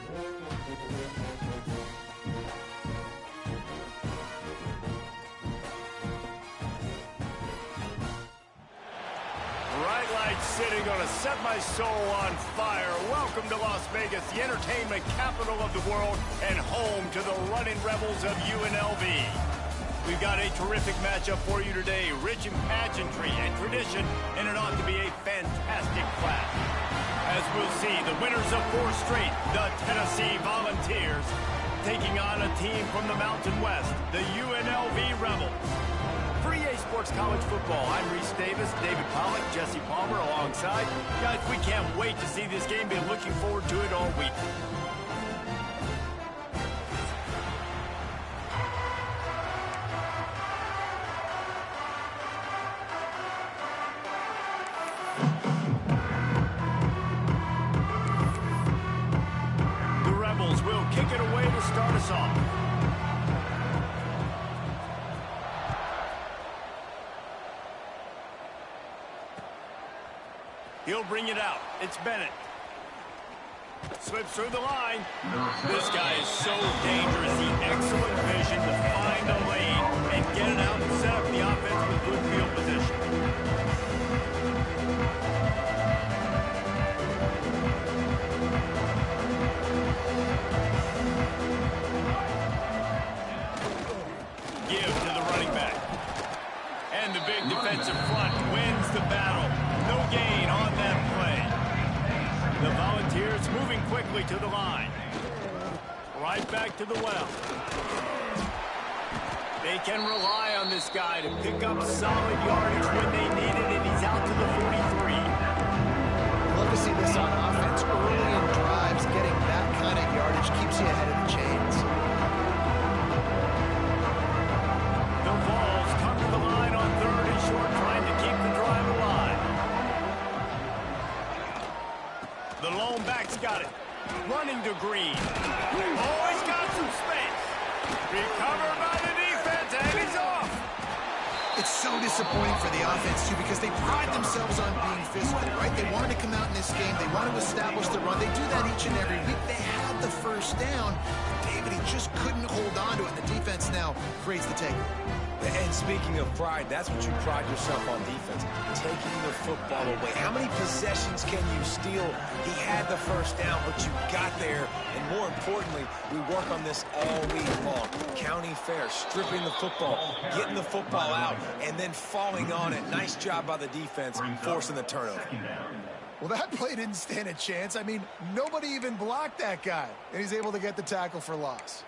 Bright light city gonna set my soul on fire. Welcome to Las Vegas, the entertainment capital of the world and home to the running rebels of UNLV. We've got a terrific matchup for you today, rich in pageantry and tradition, and it ought to be a fantastic clash. As we'll see, the winners of 4 straight, the Tennessee Volunteers, taking on a team from the Mountain West, the UNLV Rebels. For EA Sports College Football, I'm Reese Davis, David Pollack, Jesse Palmer alongside. Guys, we can't wait to see this game. Been looking forward to it all week. The Rebels will kick it away to start us off. He'll bring it out. It's Bennett. Slips through the line. This guy is so dangerous. The excellent vision to find a lane and get it out and set up the offense with good field position. Give to the running back. And the big defensive front wins the battle. No gain on that play. The Volunteers moving quickly to the line. Right back to the well. They can rely on this guy to pick up solid yardage when they need it, and he's out to the 43. Love to see this on offense. Early in drives, getting that kind of yardage keeps you ahead of the chains. The Vols come to the line on 3rd and short, trying to keep the drive alive. The lone back's got it. Running to Green. Oh, he's got some space. Recovered by the defense, and he's off. It's so disappointing for the offense, too, because they pride themselves on being physical, right? They wanted to come out in this game. They want to establish the run. They do that each and every week. They had the first down. David, he just couldn't hold on to it. The defense now creates the takeaway. And speaking of pride, that's what you pride yourself on defense, taking the football away. How many possessions can you steal? He had the first down, but you got there. And more importantly, we work on this all week long. County fair, stripping the football, getting the football out, and then falling on it. Nice job by the defense, forcing the turnover. Well, that play didn't stand a chance. I mean, nobody even blocked that guy, and he's able to get the tackle for loss.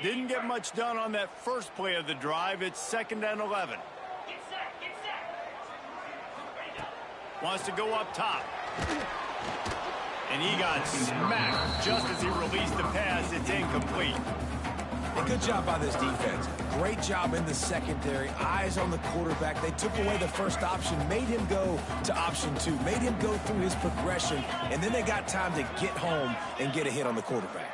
Didn't get much done on that first play of the drive. It's 2nd and 11. Wants to go up top. And he got smacked just as he released the pass. It's incomplete. And good job by this defense. Great job in the secondary. Eyes on the quarterback. They took away the first option, made him go to option 2, made him go through his progression, and then they got time to get home and get a hit on the quarterback.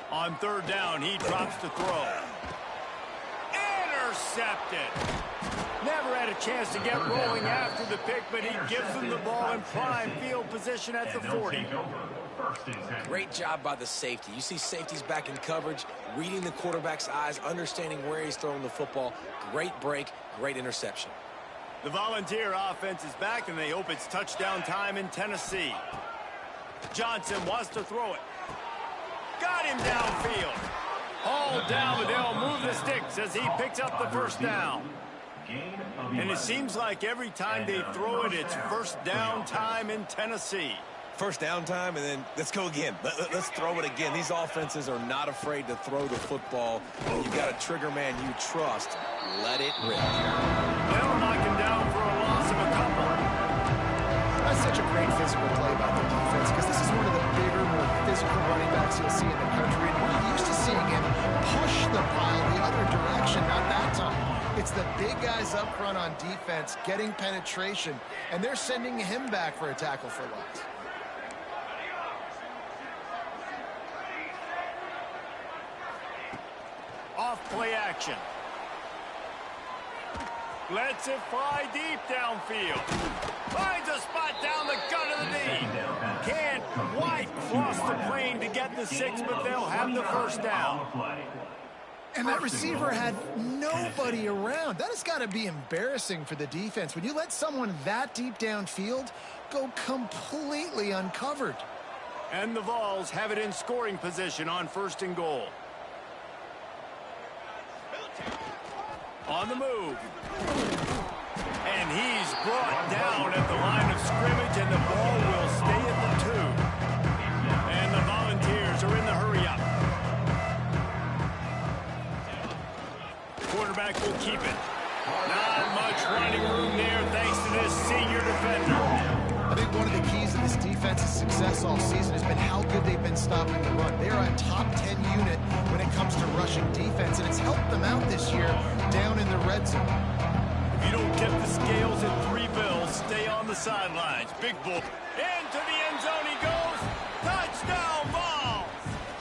On 3rd down, he drops to throw. Intercepted. Never had a chance to get rolling after the pick, but he gives them the ball in prime field position at the 40. Great job by the safety. You see safeties back in coverage, reading the quarterback's eyes, understanding where he's throwing the football. Great break, great interception. The Volunteer offense is back, and they hope it's touchdown time in Tennessee. Johnson wants to throw it. Got him downfield. Hauled down, but they'll move the sticks as he picks up the first down. And it seems like every time they throw it, it's first down time in Tennessee. First down time, and then let's go again. Let's throw it again. These offenses are not afraid to throw the football. You've got a trigger man you trust. Let it rip. They'll knock him down for a loss of a couple. That's such a great physical play by the defense, because this is one of the bigger, more physical running backs you'll see in the country. And we're used to seeing him push the pile the other direction, not that time. It's the big guys up front on defense getting penetration, and they're sending him back for a tackle for loss. play action. Lets it fly deep downfield. Finds a spot down the gut of the knee. Can't quite cross the plane to get the 6, but they'll have the first down. And that receiver had nobody around. That has got to be embarrassing for the defense. When you let someone that deep downfield go completely uncovered. And the Vols have it in scoring position on 1st and goal. On the move. And he's brought down at the line of scrimmage, and the ball will stay at the 2. And the Volunteers are in the hurry-up. Quarterback will keep it. Not much running room there thanks to this senior defender. I think one of the keys of this defense's success all season has been how good they've been stopping the run. They are a top 10 unit when it comes to rushing defense, and it's helped them out this year down in the red zone. If you don't get the scales at 3 bills, stay on the sidelines. Big bull. Into the end zone he goes. Touchdown, Vols!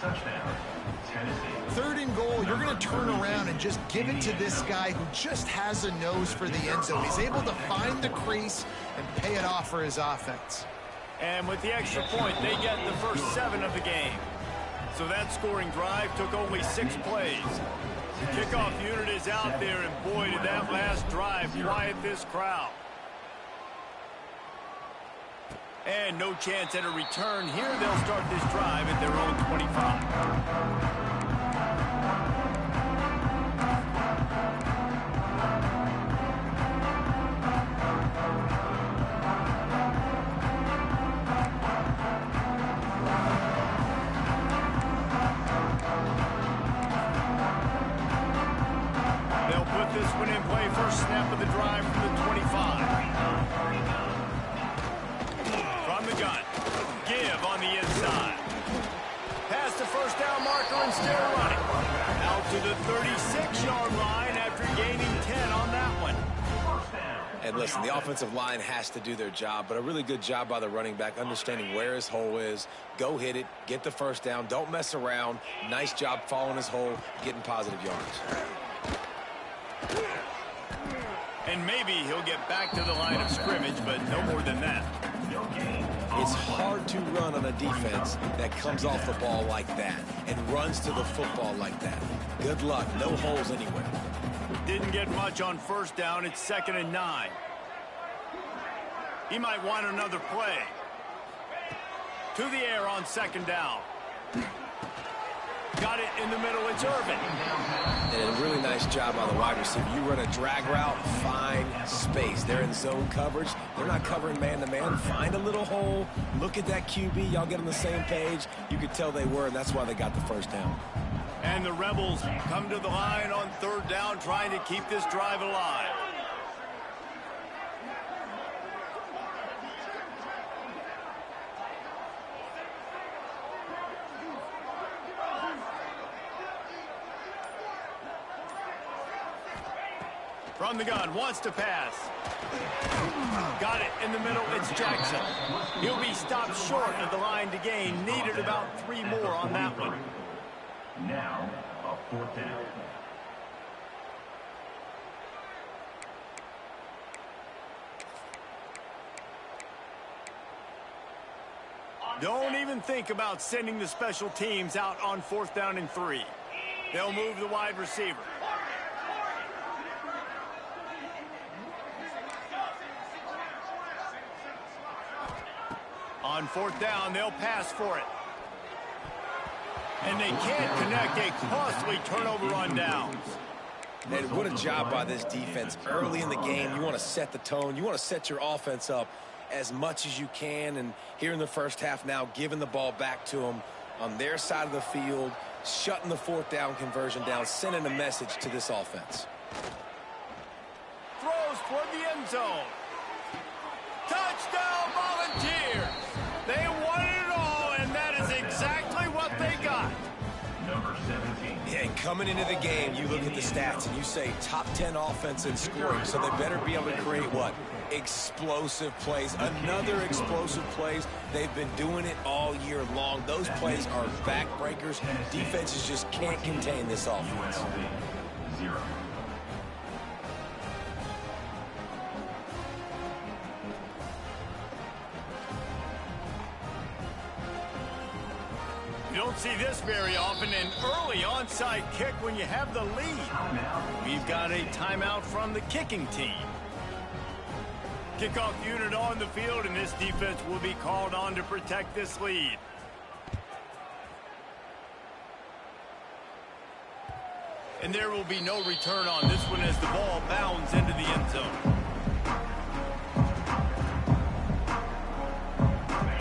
Touchdown, Tennessee. 3rd and goal, you're going to turn around and just give it to this guy who just has a nose for the end zone. He's able to find the crease and pay it off for his offense. And with the extra point, they get the first 7 of the game. So that scoring drive took only 6 plays. The kickoff unit is out there, and boy, did that last drive quiet this crowd. And no chance at a return here. They'll start this drive at their own 25. This one in play, first snap of the drive from the 25. From the gun. Give on the inside. Past the first down marker and still running. Out to the 36-yard line after gaining 10 on that one. And listen, the offensive line has to do their job, but a really good job by the running back understanding where his hole is. Go hit it, get the first down, don't mess around. Nice job following his hole, getting positive yards. And maybe he'll get back to the line of scrimmage, but no more than that. It's hard to run on a defense that comes off the ball like that and runs to the football like that. Good luck. No holes anywhere. Didn't get much on first down. It's 2nd and 9. He might want another play. To the air on 2nd down. Got it in the middle. It's Irvin. And a really nice job by the wide receiver. You run a drag route, find space. They're in zone coverage. They're not covering man-to-man. Find a little hole. Look at that QB. Y'all get on the same page. You could tell they were, and that's why they got the first down. And the Rebels come to the line on 3rd down, trying to keep this drive alive. From the gun, wants to pass. Got it in the middle, it's Jackson. He'll be stopped short of the line to gain. Needed about 3 more on that one. Now, a 4th down. Don't even think about sending the special teams out on 4th down and 3. They'll move the wide receiver. On 4th down, they'll pass for it. And they can't connect a costly turnover on downs. And what a job by this defense. Early in the game, you want to set the tone. You want to set your offense up as much as you can. And here in the first half now, giving the ball back to them on their side of the field, shutting the 4th down conversion down, sending a message to this offense. Throws toward the end zone. Touchdown, Volunteers! They won it all, and that is exactly what they got. Number number 17. Yeah, and coming into the game, you look at the stats and you say top 10 offense in scoring, so they better be able to create what? Explosive plays. Another explosive plays. They've been doing it all year long. Those plays are backbreakers. Defenses just can't contain this offense. UNLV, 0. You don't see this very often, an early onside kick when you have the lead. We've got a timeout from the kicking team. Kickoff unit on the field, and this defense will be called on to protect this lead. And there will be no return on this one as the ball bounds into the end zone.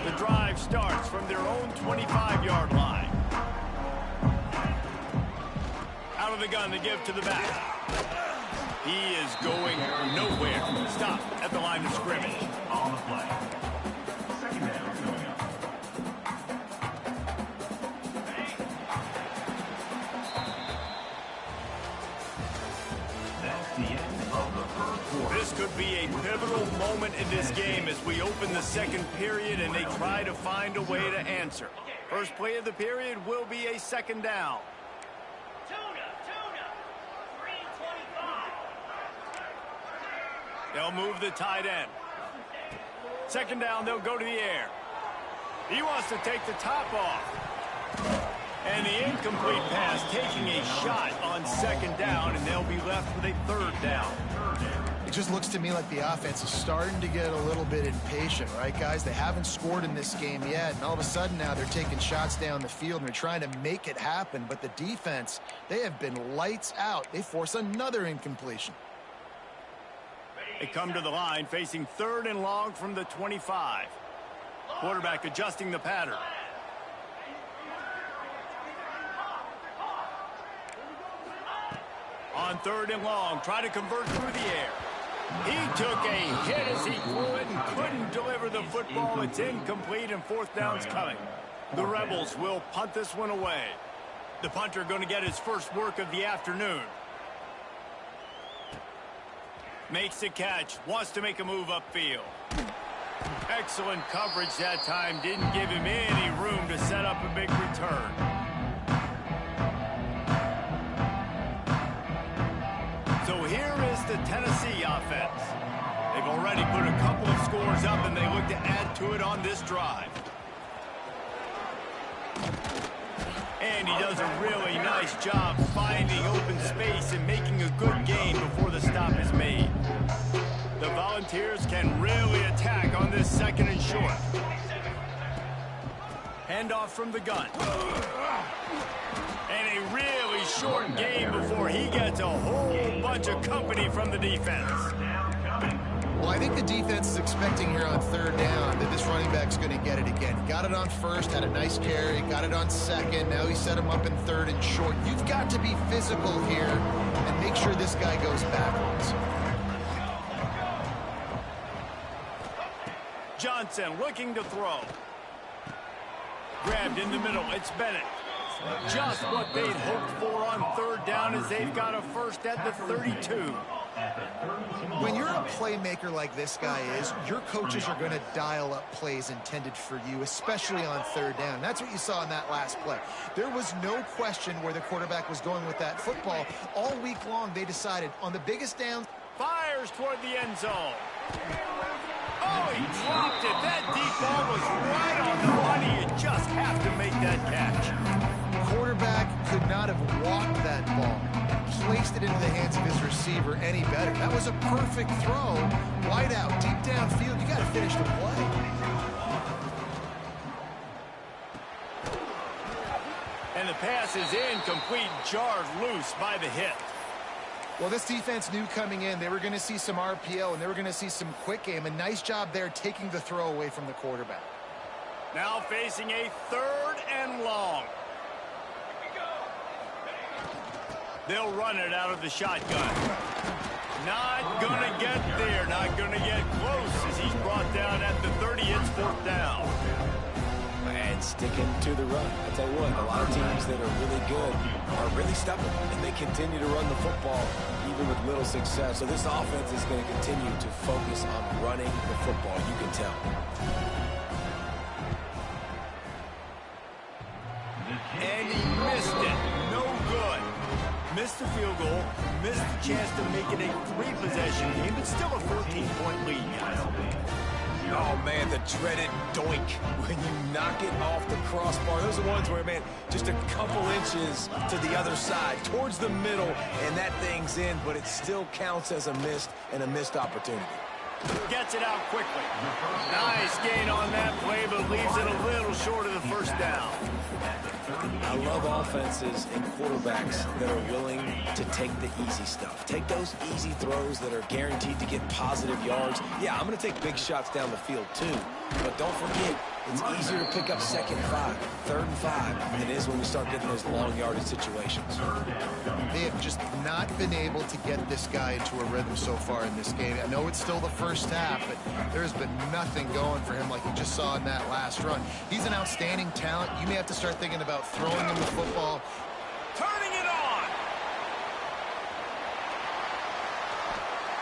The drive starts from their own 25-yard line. Out of the gun to give to the back. He is going nowhere. Stop at the line of scrimmage. On the play. Second down coming up. That's the end of the first quarter. This could be a pivotal moment in this game as we open the second period and they try to find a way to answer. First play of the period will be a second down. They'll move the tight end. Second down, they'll go to the air. He wants to take the top off. And the incomplete pass taking a shot on second down, and they'll be left with a third down. It just looks to me like the offense is starting to get a little bit impatient, right, guys? They haven't scored in this game yet, and all of a sudden now they're taking shots down the field, and they're trying to make it happen. But the defense, they have been lights out. They force another incompletion. They come to the line facing third and long from the 25. Quarterback adjusting the pattern. On third and long, try to convert through the air. He took a hit as he threw it and couldn't deliver the football. It's incomplete and fourth down's coming. The Rebels will punt this one away. The punter going to get his first work of the afternoon. Makes the catch, wants to make a move upfield. Excellent coverage that time. Didn't give him any room to set up a big return. So here is the Tennessee offense. They've already put a couple of scores up, and they look to add to it on this drive. And he does a really nice job finding open space and making a good gain before the stop is made. The Volunteers can really attack on this second and short. Handoff from the gun. And a really short game before he gets a whole bunch of company from the defense. Well, I think the defense is expecting here on third down that this running back's going to get it again. Got it on first, had a nice carry, got it on second. Now he set him up in third and short. You've got to be physical here and make sure this guy goes backwards. Johnson looking to throw. Grabbed in the middle. It's Bennett. Just what they'd hoped for on third down as they've got a first at the 32. When you're a playmaker like this guy is, your coaches are going to dial up plays intended for you, especially on third down. That's what you saw in that last play. There was no question where the quarterback was going with that football. All week long, they decided on the biggest downs. Fires toward the end zone. Oh, he dropped it. That deep ball was right on the money. You just have to make that catch. Quarterback could not have walked that ball, placed it into the hands of his receiver any better. That was a perfect throw. Wide out, deep downfield. You got to finish the play. And the pass is incomplete, jarred loose by the hit. Well, this defense knew coming in they were going to see some RPO and they were going to see some quick game. A nice job there taking the throw away from the quarterback. Now facing a third and long. They'll run it out of the shotgun. Not going to get there. Not going to get close as he's brought down at the 30. It's fourth down. And and sticking to the run. I tell you what, a lot of teams that are really good are really stubborn, and they continue to run the football even with little success. So this offense is going to continue to focus on running the football, you can tell. And he missed it. No good. Missed the field goal, missed the chance to make it a 3-possession game, but still a 14-point lead, guys. Oh, man, the dreaded doink when you knock it off the crossbar. Those are the ones where, man, just a couple inches to the other side, towards the middle, and that thing's in, but it still counts as a missed opportunity. Gets it out quickly. Nice gain on that play, but leaves it a little short of the first down. I love offenses and quarterbacks that are willing to take the easy stuff. Take those easy throws that are guaranteed to get positive yards. Yeah, I'm going to take big shots down the field too, but don't forget, it's easier to pick up 2nd and 5, 3rd and 5 than it is when we start getting those long yardage situations. They have just not been able to get this guy into a rhythm so far in this game. I know it's still the first half, but there's been nothing going for him like you just saw in that last run. He's an outstanding talent. You may have to start thinking about throwing him the football. Turning it on!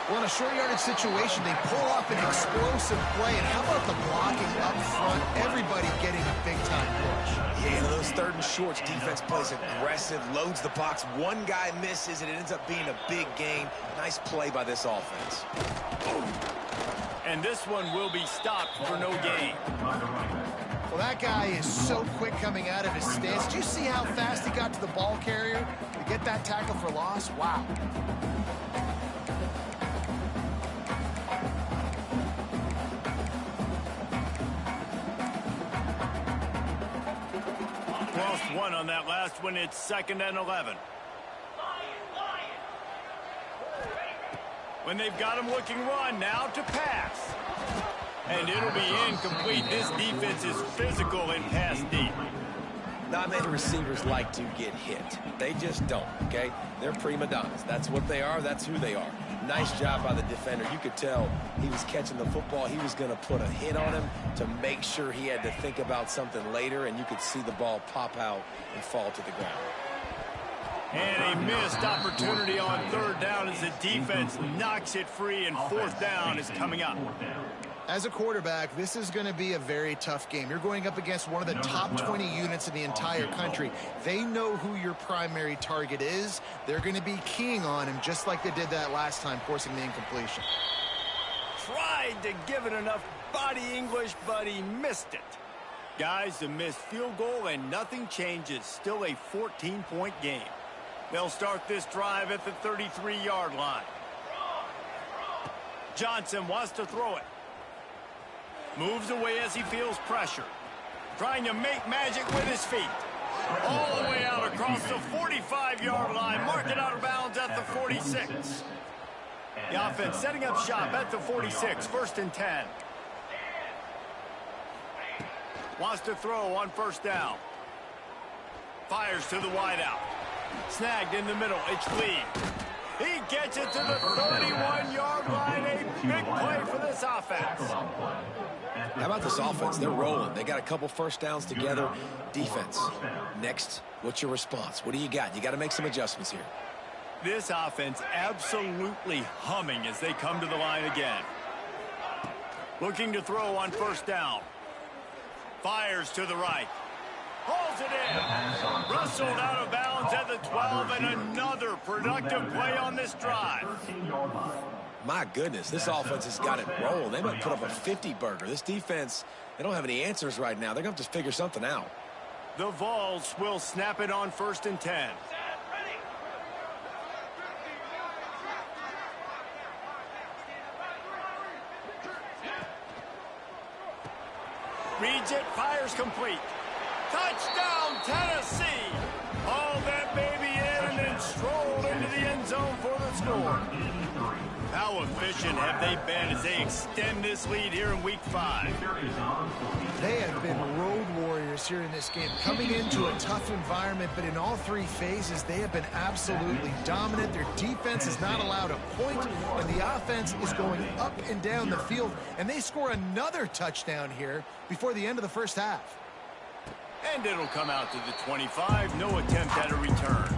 Well, in a short yardage situation, they pull off an explosive play. And how about the blocking up front? Everybody getting a big-time push. Yeah, those 3rd and shorts, defense plays aggressive, loads the box. One guy misses, and it ends up being a big gain. Nice play by this offense. And this one will be stopped for no gain. Well, that guy is so quick coming out of his stance. Did you see how fast he got to the ball carrier to get that tackle for loss? Wow. Lost one on that last one. It's 2nd and 11. When they've got him looking run, now to pass. And it'll be incomplete. This defense is physical and pass deep. Not many receivers like to get hit. They just don't, okay? They're prima donnas. That's what they are. That's who they are. Nice job by the defender. You could tell he was catching the football. He was going to put a hit on him to make sure he had to think about something later, and you could see the ball pop out and fall to the ground. And a missed opportunity on 3rd down as the defense knocks it free, and 4th down is coming up. As a quarterback, this is going to be a very tough game. You're going up against one of the top 20 units in the entire country. They know who your primary target is. They're going to be keying on him just like they did that last time, forcing the incompletion. Tried to give it enough body English, but he missed it. Guys, a missed field goal and nothing changes. Still a 14-point game. They'll start this drive at the 33-yard line. Johnson wants to throw it. Moves away as he feels pressure. Trying to make magic with his feet. All the way out across the 45-yard line. Marked it out of bounds at the 46. The offense setting up shop at the 46. 1st and 10. Wants to throw on 1st down. Fires to the wideout. Snagged in the middle. It's Lee. He gets it to the 31-yard line. A big play for this offense. How about this offense? They're rolling. They got a couple 1st downs together. Defense. Next, what's your response? What do you got? You got to make some adjustments here. This offense absolutely humming as they come to the line again. Looking to throw on 1st down. Fires to the right. Hauls it in. Rustled out of bounds at the 12, and another productive play on this drive. My goodness, this offense has got it rolling. They might put up a 50-burger. This defense, they don't have any answers right now. They're going to have to figure something out. The Vols will snap it on 1st and 10. Reads it, fires complete. Touchdown, Tennessee! Hauled that baby in and then strolled into the end zone for the score. How efficient have they been as they extend this lead here in Week 5? They have been road warriors here in this game, coming into a tough environment, but in all 3 phases, they have been absolutely dominant. Their defense is not allowed a point, and the offense is going up and down the field, and they score another touchdown here before the end of the 1st half. And it'll come out to the 25. No attempt at a return.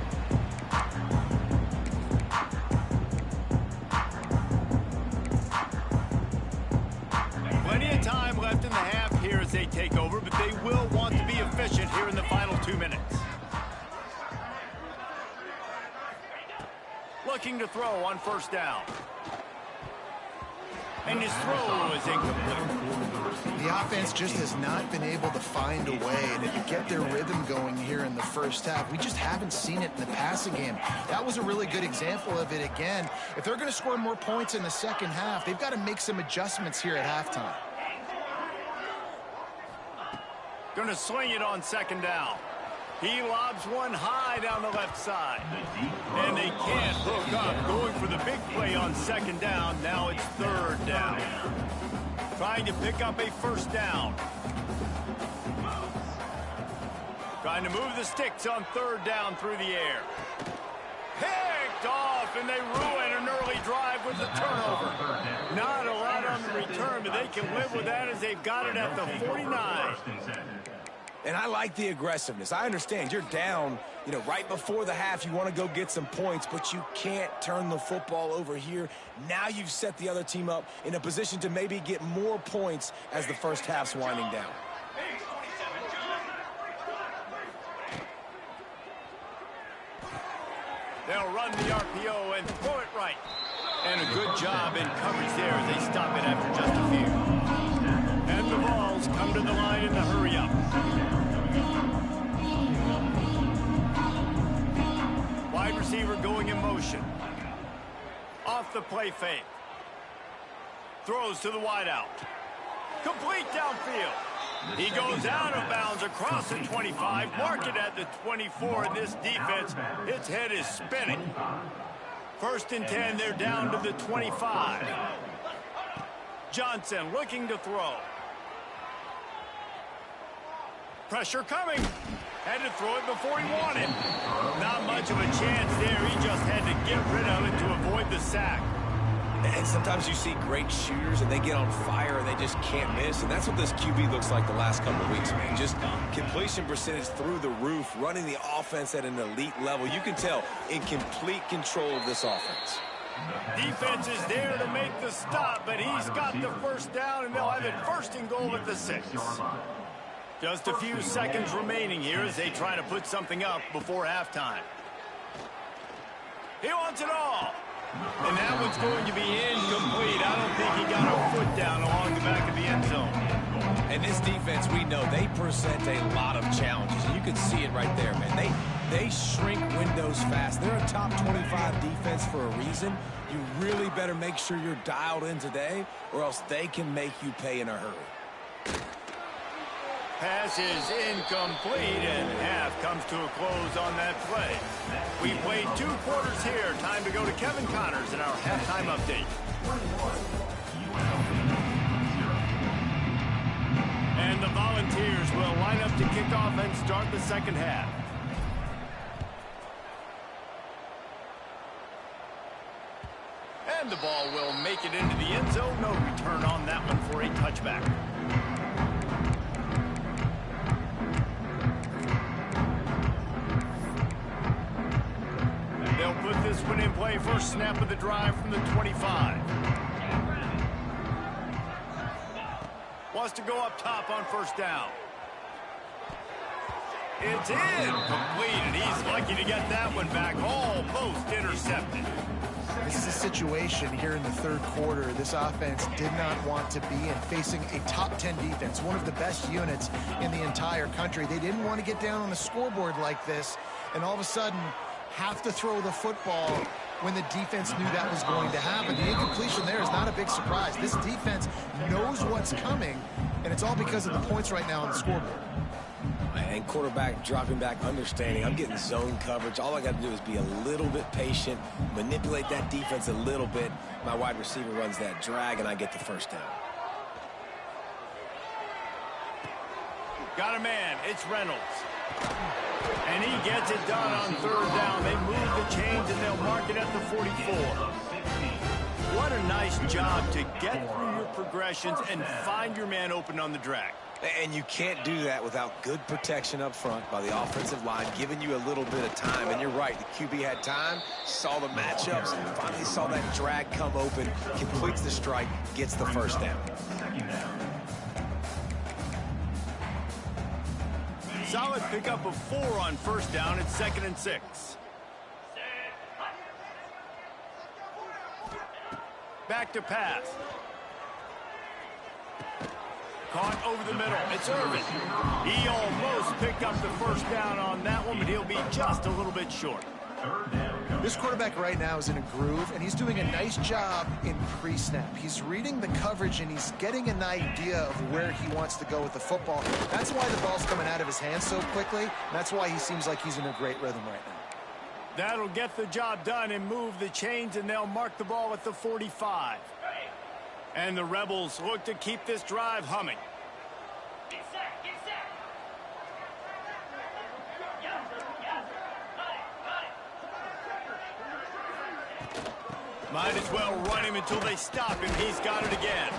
Plenty of time left in the half here as they take over, but they will want to be efficient here in the final 2 minutes. Looking to throw on first down. And his throw is incomplete. The offense just has not been able to find a way to get their rhythm going here in the first half. We just haven't seen it in the passing game. That was a really good example of it again. If they're going to score more points in the second half, they've got to make some adjustments here at halftime. Going to swing it on second down. He lobs one high down the left side. And they can't hook up. Going for the big play on second down. Now it's third down. Trying to pick up a first down. Trying to move the sticks on third down through the air. Picked off, and they ruin an early drive with the turnover. Not a lot on the return, but they can live with that as they've got it at the 49. And I like the aggressiveness. I understand you're down, right before the half. You want to go get some points, but you can't turn the football over here. Now you've set the other team up in a position to maybe get more points as the first half's winding down. They'll run the RPO and throw it right. And a good job in coverage there as they stop it after just a few. And the balls come to the line in the hurry-up. Wide receiver going in motion. Off the play fake. Throws to the wideout. Complete downfield. He goes out of bounds across the 25. Mark it at the 24. And this defense, its head is spinning. First and 10, they're down to the 25. Johnson looking to throw. Pressure coming. Had to throw it before he wanted. Not much of a chance there. He just had to get rid of it to avoid the sack. And sometimes you see great shooters and they get on fire and they just can't miss. And that's what this QB looks like the last couple of weeks, man. Just completion percentage through the roof, running the offense at an elite level. You can tell in complete control of this offense. Defense is there to make the stop, but he's got the first down, and they'll have it first and goal at the 6. Just a few seconds remaining here as they try to put something up before halftime. He wants it all. And that one's going to be incomplete. I don't think he got a foot down along the back of the end zone. And this defense, we know, they present a lot of challenges. And you can see it right there, man. They shrink windows fast. They're a top 25 defense for a reason. You really better make sure you're dialed in today, or else they can make you pay in a hurry. Pass is incomplete, and half comes to a close on that play. We played 2 quarters here. Time to go to Kevin Connors in our halftime update. And the Volunteers will line up to kick off and start the second half. And the ball will make it into the end zone. No return on that one for a touchback. They'll put this one in play. First snap of the drive from the 25. Wants to go up top on first down. It's incomplete, and he's lucky to get that one back. Almost intercepted. This is a situation here in the third quarter this offense did not want to be in, facing a top 10 defense, one of the best units in the entire country. They didn't want to get down on the scoreboard like this, and all of a sudden have to throw the football when the defense knew that was going to happen. The incompletion there is not a big surprise. This defense knows what's coming, and it's all because of the points right now on the scoreboard. And quarterback dropping back, understanding I'm getting zone coverage. All I got to do is be a little bit patient, manipulate that defense a little bit. My wide receiver runs that drag, and I get the first down. Got a man. It's Reynolds. And he gets it done on third down. They move the chains, and they'll mark it at the 44. What a nice job to get through your progressions and find your man open on the drag. And you can't do that without good protection up front by the offensive line, giving you a little bit of time. And you're right, the QB had time, saw the matchups, and finally saw that drag come open, completes the strike, gets the first down. Solid pickup of 4 on first down at 2nd and 6. Back to pass. Caught over the middle. It's Irvin. He almost picked up the first down on that one, but he'll be just a little bit short. This quarterback right now is in a groove, and he's doing a nice job in pre-snap. He's reading the coverage, and he's getting an idea of where he wants to go with the football. That's why the ball's coming out of his hands so quickly, and that's why he seems like he's in a great rhythm right now. That'll get the job done and move the chains, and they'll mark the ball at the 45. And the Rebels look to keep this drive humming. Might as well run him until they stop him. He's got it again.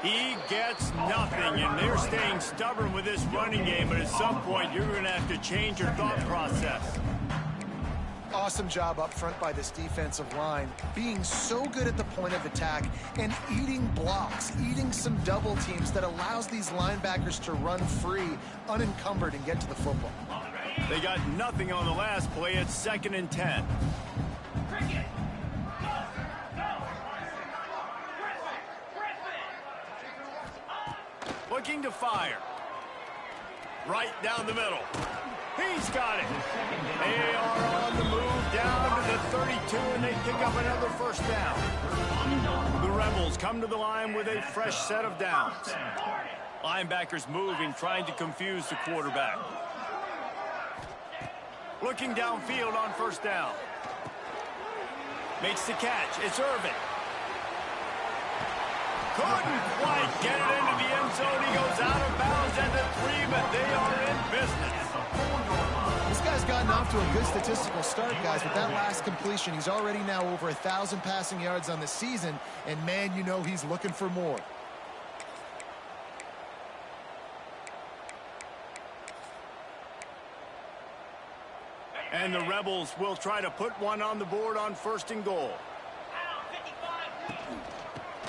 He gets nothing, and they're staying stubborn with this running game, but at some point you're going to have to change your thought process. Awesome job up front by this defensive line, being so good at the point of attack and eating blocks, eating some double teams that allows these linebackers to run free, unencumbered, and get to the football. They got nothing on the last play at 2nd and 10. Looking to fire. Right down the middle. He's got it. They are on the move down to the 32, and they pick up another first down. The Rebels come to the line with a fresh set of downs. Linebackers moving, trying to confuse the quarterback. Looking downfield on first down. Makes the catch. It's Irvin. Couldn't quite get it into the end zone. He goes out of bounds at the 3, but they are in business. This guy's gotten off to a good statistical start, guys. With that last completion, he's already now over 1,000 passing yards on the season, and man, you know he's looking for more. And the Rebels will try to put one on the board on 1st and goal.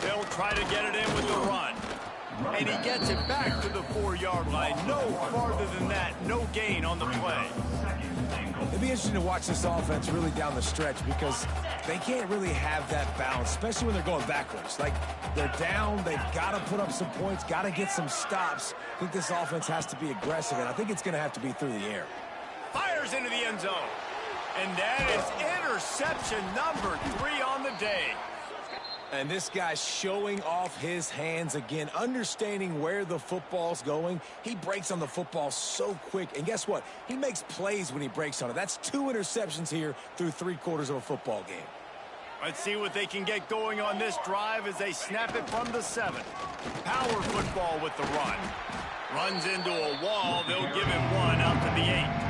They'll try to get it in with the run. And he gets it back to the 4-yard line. No farther than that. No gain on the play. It'll be interesting to watch this offense really down the stretch because they can't really have that balance, especially when they're going backwards. Like, they're down, they've got to put up some points, got to get some stops. I think this offense has to be aggressive, and I think it's going to have to be through the air. Fires into the end zone. And that is interception number 3 on the day. And this guy's showing off his hands again, understanding where the football's going. He breaks on the football so quick. And guess what? He makes plays when he breaks on it. That's 2 interceptions here through 3 quarters of a football game. Let's see what they can get going on this drive as they snap it from the 7. Power football with the run. Runs into a wall. They'll give him 1 out to the 8.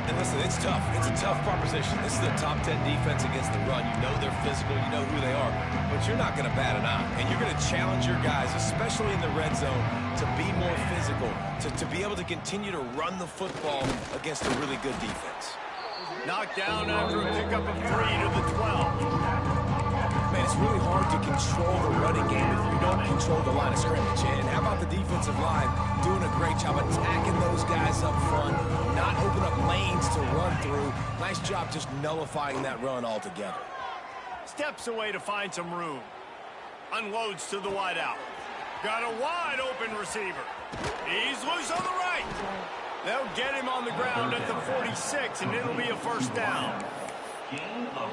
And listen, it's tough. It's a tough proposition. This is a top 10 defense against the run. You know they're physical. You know who they are. But you're not going to bat an eye. And you're going to challenge your guys, especially in the red zone, to be more physical, to be able to continue to run the football against a really good defense. Knocked down after a pickup of 3 to the 12. Man, it's really hard to control the running game if you don't control the line of scrimmage. And how about the defensive line doing a great job attacking those guys up front, not open up lanes to run through. Nice job just nullifying that run altogether. Steps away to find some room. Unloads to the wideout. Got a wide open receiver. He's loose on the right. They'll get him on the ground at the 46, and it'll be a first down.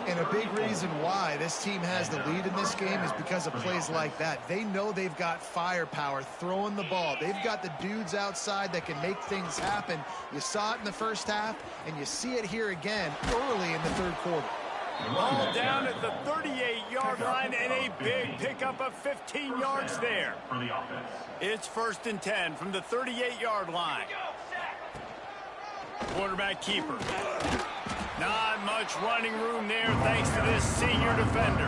And a big reason why this team has the lead in this game is because of plays like that. They know they've got firepower throwing the ball. They've got the dudes outside that can make things happen. You saw it in the first half, and you see it here again early in the 3rd quarter. Ball down at the 38-yard line, and a big pickup of 15 yards there. It's 1st and 10 from the 38-yard line. Quarterback keeper. Not much running room there thanks to this senior defender.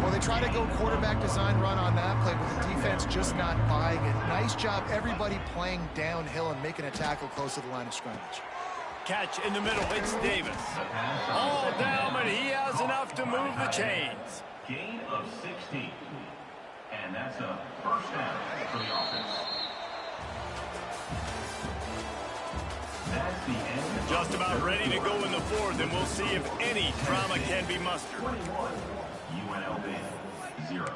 Well, they try to go quarterback design run on that play, but the defense just not buying it. Nice job, everybody playing downhill and making a tackle close to the line of scrimmage. Catch in the middle, it's Davis. All down, but he has enough to move the chains. Gain of 16. And that's a first down for the offense. That's the end. Just about ready to go in the fourth, and we'll see if any drama can be mustered. 21, UNLV, 0.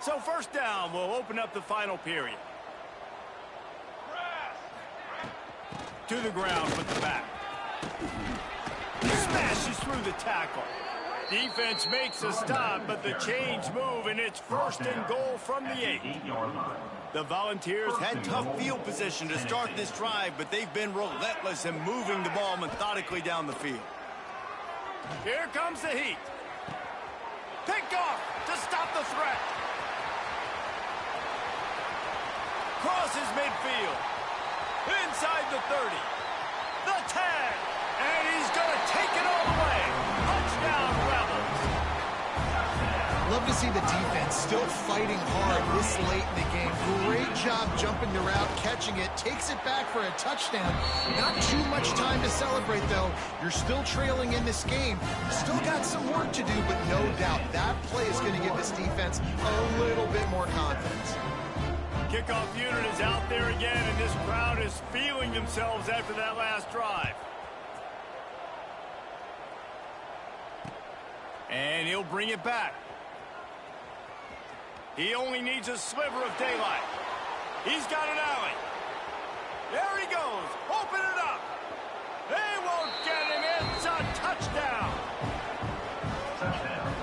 So first down, we'll open up the final period. To the ground with the back. Smashes through the tackle. Defense makes a stop, but the chains move, and it's first and goal from the 8. The Volunteers had tough field position to start this drive, but they've been relentless in moving the ball methodically down the field. Here comes the heat. Picked off to stop the threat. Crosses midfield. Inside the 30. The 10. And he's going to take it all the way. Touchdown, Rebels. Love to see the defense still fighting hard this late in the game. Great job jumping the route, catching it, takes it back for a touchdown. Not too much time to celebrate, though. You're still trailing in this game. Still got some work to do, but no doubt that play is going to give this defense a little bit more confidence. Kickoff unit is out there again, and this crowd is feeling themselves after that last drive. And he'll bring it back. He only needs a sliver of daylight. He's got an alley. There he goes. Open it up. They won't get him. It's a touchdown. Touchdown,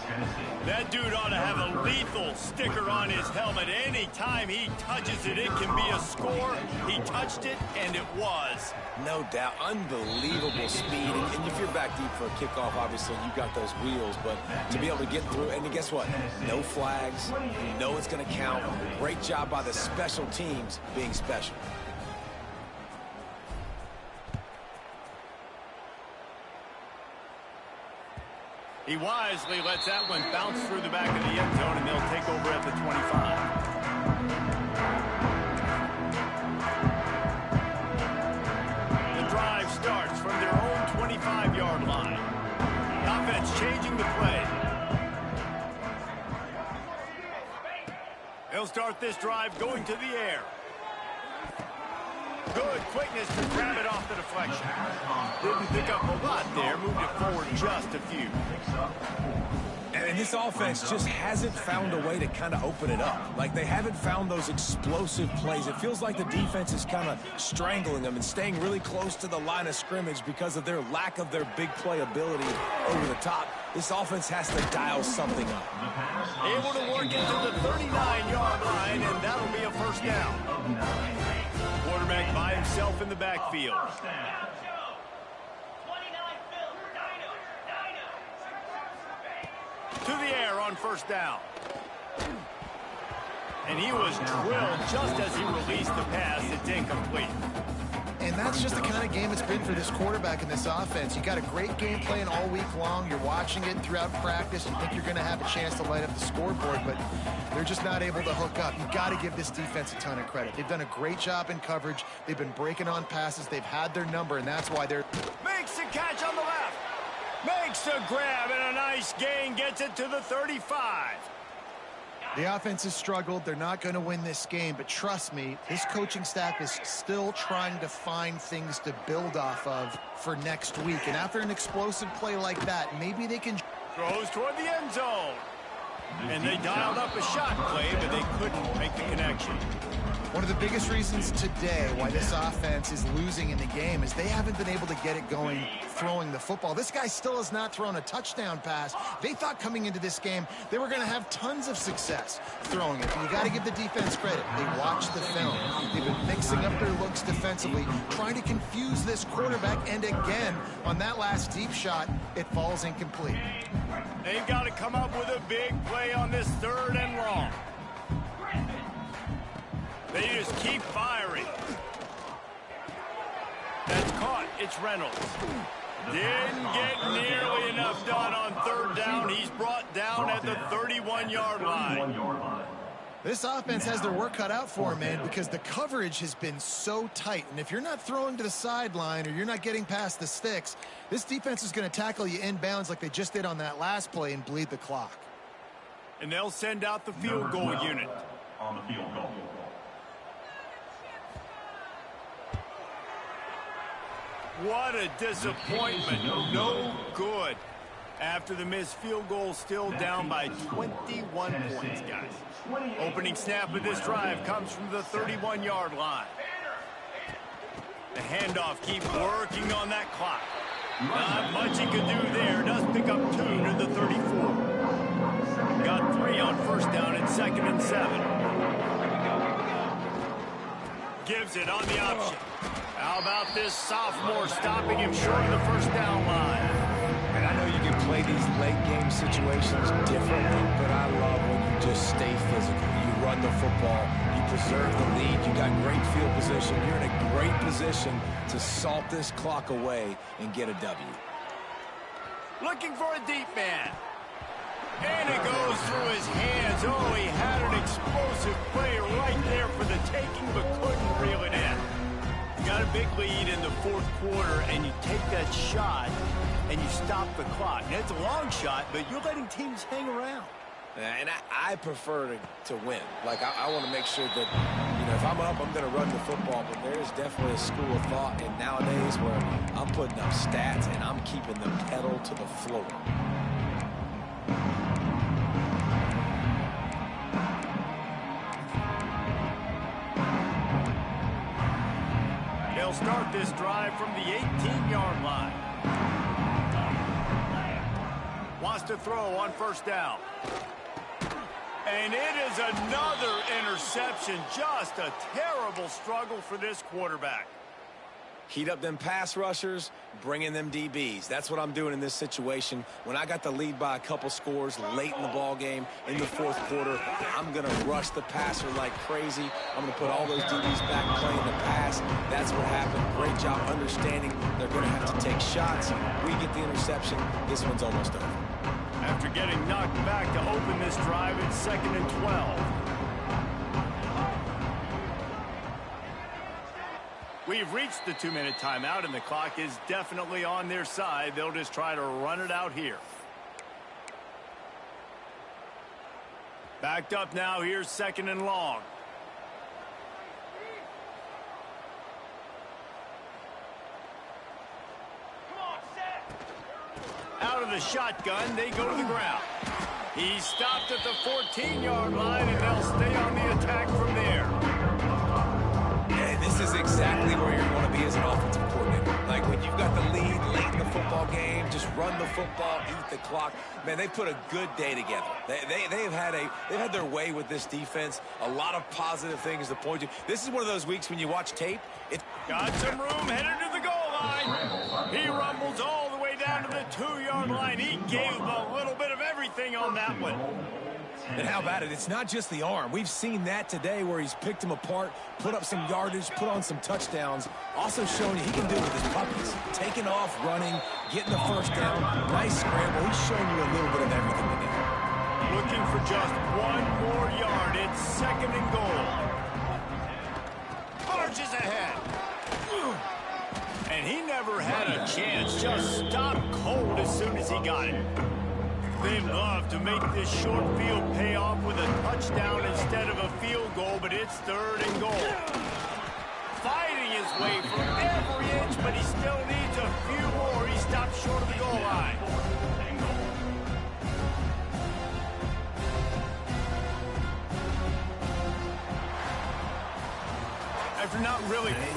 Tennessee. That dude ought to have a lethal sticker on his helmet. Anytime he touches it, it can be a score. He touched it, and it was. No doubt. Unbelievable speed. And if you're back deep for a kickoff, obviously, you've got those wheels. But to be able to get through, and guess what? No flags. You know it's going to count. Great job by the special teams being special. He wisely lets that one bounce through the back of the end zone, and they'll take over at the 25. The drive starts from their own 25-yard line. The offense changing the play. They'll start this drive going to the air. Good quickness to grab it off the deflection. Didn't pick up a lot there, moved it forward just a few. And this offense just hasn't found a way to kind of open it up. Like, they haven't found those explosive plays. It feels like the defense is kind of strangling them and staying really close to the line of scrimmage because of their lack of their big play ability over the top. This offense has to dial something up. Able to work into the 39-yard line, and that'll be a first down. Quarterback by himself in the backfield. To the air on first down. And he was drilled just as he released the pass. It's incomplete. And that's just the kind of game it's been for this quarterback in this offense. You got a great game plan all week long. You're watching it throughout practice. You think you're going to have a chance to light up the scoreboard, but they're just not able to hook up. You got to give this defense a ton of credit. They've done a great job in coverage. They've been breaking on passes. They've had their number, and that's why they're... Makes the catch on the left. Makes the grab, and a nice gain gets it to the 35. The offense has struggled. They're not going to win this game, but trust me, this coaching staff is still trying to find things to build off of for next week. And after an explosive play like that, maybe they can... Throws toward the end zone. And they dialed up a shot play, but they couldn't make the connection. One of the biggest reasons today why this offense is losing in the game is they haven't been able to get it going throwing the football. This guy still has not thrown a touchdown pass. They thought coming into this game they were going to have tons of success throwing it. But you got to give the defense credit. They watched the film. They've been mixing up their looks defensively, trying to confuse this quarterback. And again, on that last deep shot, it falls incomplete. They've got to come up with a big play on this third and long. They just keep firing. That's caught. It's Reynolds. Didn't get nearly enough done on third down. He's brought down at the 31-yard line. This offense has their work cut out for them, man, because the coverage has been so tight. And if you're not throwing to the sideline or you're not getting past the sticks, this defense is going to tackle you inbounds like they just did on that last play and bleed the clock. And they'll send out the field goal unit. On the field goal. What a disappointment. No good. After the missed field goal, still down by 21 points, guys. Opening snap of this drive comes from the 31-yard line. The handoff keeps working on that clock. Not much he can do there. Does pick up 2 to the 34. Got 3 on first down and 2nd and 7. Gives it on the option. How about this sophomore stopping him short of the first down line? And I know you can play these late game situations differently, but I love when you just stay physical. You run the football, you preserve the lead, you got great field position. You're in a great position to salt this clock away and get a W. Looking for a deep man. And it goes through his hands. Oh, he had an explosive play right there for the taking, but couldn't reel it in. Got a big lead in the fourth quarter, and you take that shot, and you stop the clock. Now, it's a long shot, but you're letting teams hang around. And I prefer to win. Like, I want to make sure that, you know, if I'm up, I'm going to run the football. But there is definitely a school of thought in nowadays where I'm putting up stats and I'm keeping the pedal to the floor. They'll start this drive from the 18-yard line. Wants to throw on first down. And it is another interception. Just a terrible struggle for this quarterback. Heat up them pass rushers, bring in them DBs. That's what I'm doing in this situation. When I got the lead by a couple scores late in the ball game, in the fourth quarter, I'm going to rush the passer like crazy. I'm going to put all those DBs back playing the pass. That's what happened. Great job understanding they're going to have to take shots. We get the interception. This one's almost over. After getting knocked back to open this drive, it's 2nd and 12. We've reached the 2-minute timeout, and the clock is definitely on their side. They'll just try to run it out here. Backed up now. Here's 2nd and long. Out of the shotgun, they go to the ground. He stopped at the 14-yard line, and they'll stay on the attack from there. And this is exactly where you want to be as an offensive coordinator. Like when you've got the lead late in the football game, just run the football, eat the clock. Man, they put a good day together. They've had their way with this defense. A lot of positive things to point to. This is one of those weeks when you watch tape. It's got some room headed to the goal line. He rumbles all the way down to the 2-yard line. He gave a little bit of everything on that one. And how about it? It's not just the arm. We've seen that today where he's picked them apart, put up some yardage, put on some touchdowns. Also showing you he can do it with his puppies. Taking off, running, getting the first down. Nice scramble. He's showing you a little bit of everything today. Looking for just 1 more yard. It's 2nd and goal. Charges ahead. And he never had a chance. Just stopped cold as soon as he got it. They'd love to make this short field pay off with a touchdown instead of a field goal, but it's 3rd and goal. Fighting his way for every inch, but he still needs a few more. He stopped short of the goal line. After not really playing